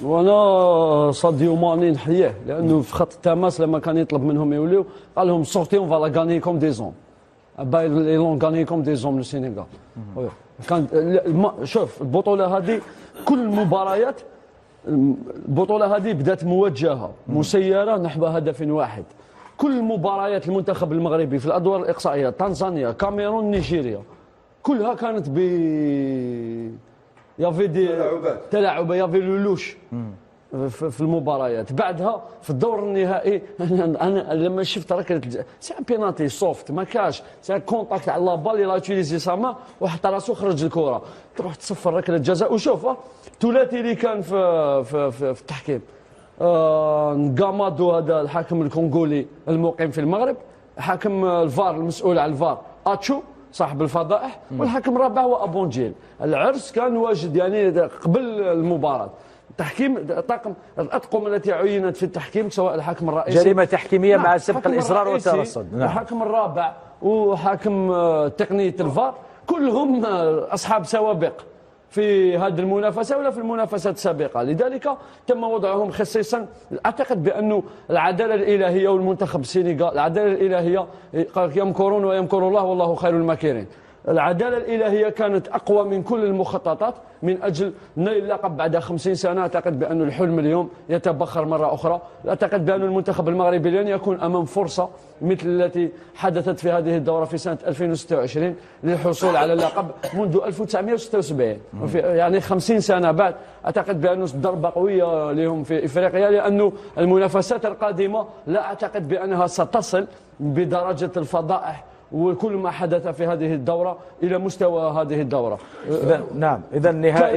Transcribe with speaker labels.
Speaker 1: وانا ساديو ماني نحييه لانه في خط التماس لما كان يطلب منهم يوليو قال لهم سورتي اون فالا غاني كوم دي زوم باي لي لون غاني كوم دي زوم لو سينيغال. كان شوف البطوله هذه كل المباريات، البطوله هذه بدات موجهه مسيره نحو هدف واحد. كل مباريات المنتخب المغربي في الادوار الاقصائيه تنزانيا كاميرون نيجيريا كلها كانت يافي دي تلاعب يافي لولوش في المباريات. بعدها في الدور النهائي انا لما شفت ركله سي ان بينالتي سوفت ما كاش سي كونتاكت على لا بال لا تيليزي ساما وحط راسو خرج الكره تروح تصفر ركله جزاء. وشوف الثلاثي اللي كان في التحكيم، نقامادو هذا الحاكم الكونغولي المقيم في المغرب، حاكم الفار المسؤول على الفار اتشو صاحب الفضائح، والحكم الرابع هو ابونجيل. العرس كان واجد يعني قبل المباراه. التحكيم طاقم الاطقم التي عينت في التحكيم سواء الحاكم الرئيسي
Speaker 2: جريمه تحكيميه مع سبق الاصرار والترصد،
Speaker 1: الحكم الرابع وحاكم تقنيه الفار كلهم اصحاب سوابق في هذه المنافسه ولا في المنافسات السابقه، لذلك تم وضعهم خصيصا. اعتقد بانه العداله الالهيه والمنتخب السنغال، العداله الالهيه يمكرون ويمكر الله والله خير الماكرين. العداله الالهيه كانت اقوى من كل المخططات من اجل نيل اللقب بعد 50 سنه. اعتقد بان الحلم اليوم يتبخر مره اخرى. اعتقد بان المنتخب المغربي لن يكون امام فرصه مثل التي حدثت في هذه الدوره في سنه 2026 للحصول على اللقب منذ 1976، يعني 50 سنه بعد. اعتقد بانه ضربه قويه لهم في افريقيا، لانه المنافسات القادمه لا اعتقد بانها ستصل بدرجه الفضائح وكل ما حدث في هذه الدورة إلى مستوى هذه الدورة.
Speaker 2: نعم، إذا نهائي